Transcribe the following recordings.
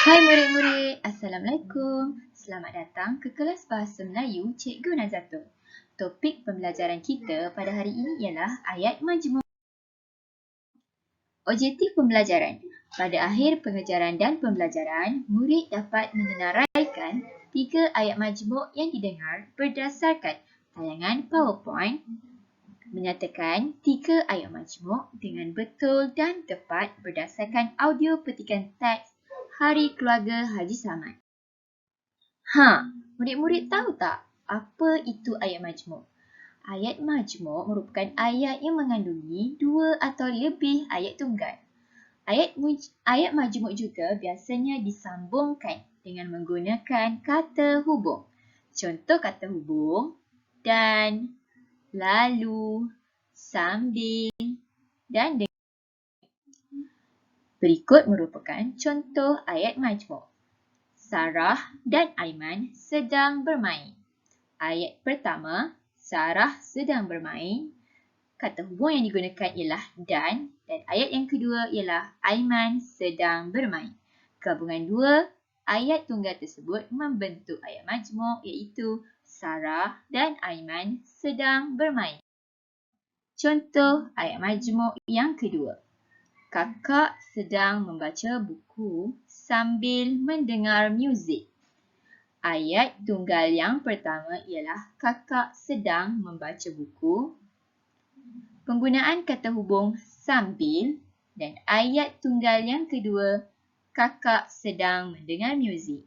Hai murid-murid, Assalamualaikum. Selamat datang ke kelas Bahasa Melayu Cikgu Nazatul. Topik pembelajaran kita pada hari ini ialah ayat majmuk. Objektif pembelajaran. Pada akhir pengejaran dan pembelajaran, murid dapat menyenaraikan 3 ayat majmuk yang didengar berdasarkan tayangan PowerPoint, menyatakan 3 ayat majmuk dengan betul dan tepat berdasarkan audio petikan teks Hari Keluarga Haji Samad. Murid-murid tahu tak apa itu ayat majmuk? Ayat majmuk merupakan ayat yang mengandungi 2 atau lebih ayat tunggal. Ayat majmuk juga biasanya disambungkan dengan menggunakan kata hubung. Contoh kata hubung dan, lalu, sambil dan dengan. Berikut merupakan contoh ayat majmuk. Sarah dan Aiman sedang bermain. Ayat pertama, Sarah sedang bermain. Kata hubung yang digunakan ialah dan ayat yang kedua ialah Aiman sedang bermain. Gabungan dua ayat tunggal tersebut membentuk ayat majmuk iaitu Sarah dan Aiman sedang bermain. Contoh ayat majmuk yang kedua. Kakak sedang membaca buku sambil mendengar muzik. Ayat tunggal yang pertama ialah kakak sedang membaca buku. Penggunaan kata hubung sambil dan ayat tunggal yang kedua, kakak sedang mendengar muzik.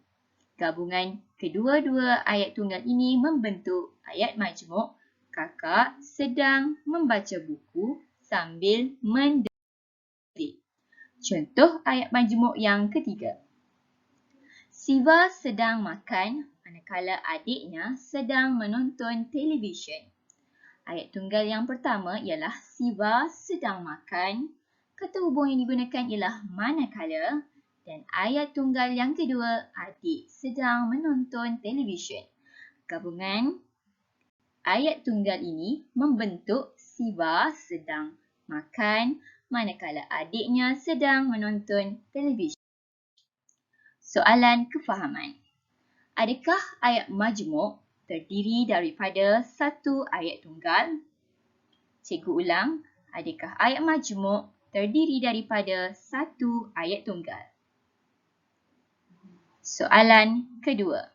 Gabungan kedua-dua ayat tunggal ini membentuk ayat majmuk kakak sedang membaca buku sambil mendengar. Contoh ayat majmuk yang ketiga. Siva sedang makan manakala adiknya sedang menonton televisyen. Ayat tunggal yang pertama ialah Siva sedang makan. Kata hubung yang digunakan ialah manakala. Dan ayat tunggal yang kedua, adik sedang menonton televisyen. Gabungan ayat tunggal ini membentuk Siva sedang makan manakala adiknya sedang menonton televisyen. Soalan kefahaman. Adakah ayat majmuk terdiri daripada satu ayat tunggal? Cikgu ulang, adakah ayat majmuk terdiri daripada satu ayat tunggal? Soalan kedua.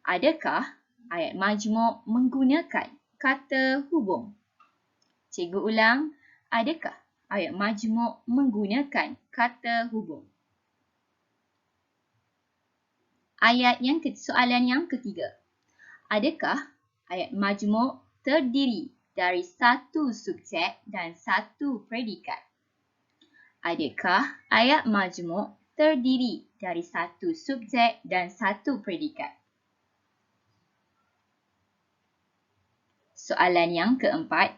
Adakah ayat majmuk menggunakan kata hubung? Cikgu ulang, adakah ayat majmuk menggunakan kata hubung? Soalan yang ketiga. Adakah ayat majmuk terdiri dari satu subjek dan satu predikat? Adakah ayat majmuk terdiri dari satu subjek dan satu predikat? Soalan yang keempat.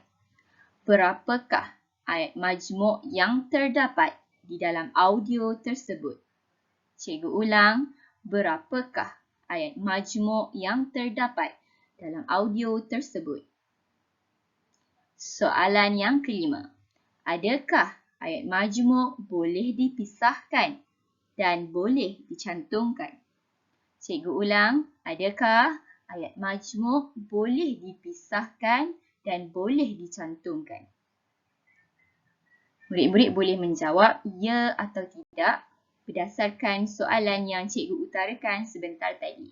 Berapakah ayat majmuk yang terdapat di dalam audio tersebut? Cikgu ulang, berapakah ayat majmuk yang terdapat dalam audio tersebut? Soalan yang kelima. Adakah ayat majmuk boleh dipisahkan dan boleh dicantumkan? Cikgu ulang, adakah ayat majmuk boleh dipisahkan dan boleh dicantumkan? Murid-murid boleh menjawab ya atau tidak berdasarkan soalan yang cikgu utarakan sebentar tadi.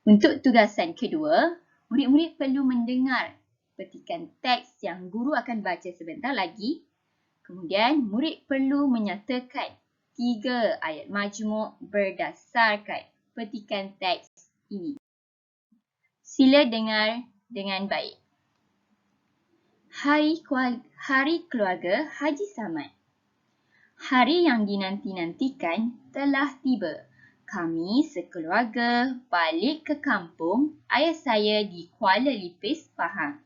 Untuk tugasan kedua, murid-murid perlu mendengar petikan teks yang guru akan baca sebentar lagi. Kemudian, murid perlu menyatakan 3 ayat majmuk berdasarkan petikan teks ini. Sila dengar dengan baik. Hari Keluarga Haji Samad. Hari yang dinanti-nantikan telah tiba. Kami sekeluarga balik ke kampung ayah saya di Kuala Lipis, Pahang.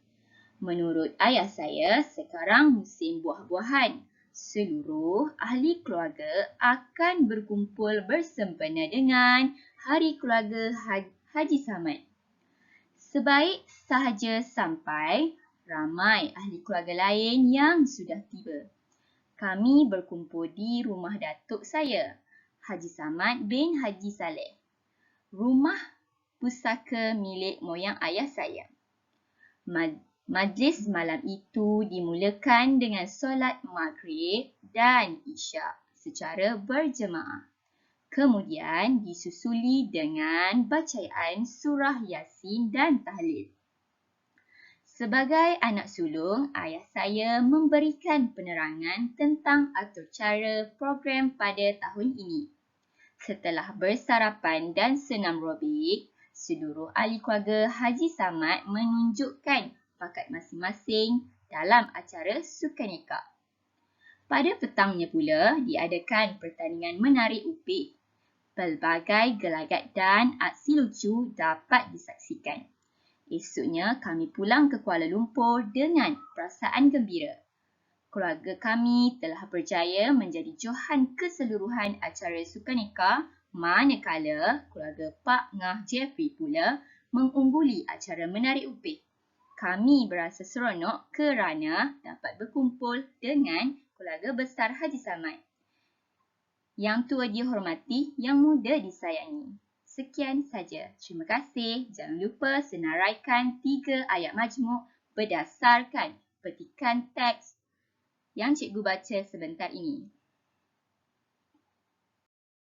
Menurut ayah saya, sekarang musim buah-buahan. Seluruh ahli keluarga akan berkumpul bersempena dengan Hari Keluarga Haji Samad. Sebaik sahaja sampai, ramai ahli keluarga lain yang sudah tiba. Kami berkumpul di rumah datuk saya. Haji Samad bin Haji Saleh. Rumah pusaka milik moyang ayah saya. Majlis malam itu dimulakan dengan solat maghrib dan isyak secara berjemaah. Kemudian disusuli dengan bacaan surah Yasin dan tahlil. Sebagai anak sulung, ayah saya memberikan penerangan tentang atur cara program pada tahun ini. Setelah bersarapan dan senam robik, seluruh ahli keluarga Haji Samad menunjukkan bakat masing-masing dalam acara sukaneka. Pada petangnya pula, diadakan pertandingan menari upik. Pelbagai gelagat dan aksi lucu dapat disaksikan. Esoknya, kami pulang ke Kuala Lumpur dengan perasaan gembira. Keluarga kami telah berjaya menjadi johan keseluruhan acara sukaneka, manakala keluarga Pak Ngah Jeffrey pula mengungguli acara menari upik. Kami berasa seronok kerana dapat berkumpul dengan keluarga besar Haji Samad. Yang tua dihormati, yang muda disayangi. Sekian saja. Terima kasih. Jangan lupa senaraikan 3 ayat majmuk berdasarkan petikan teks yang cikgu baca sebentar ini.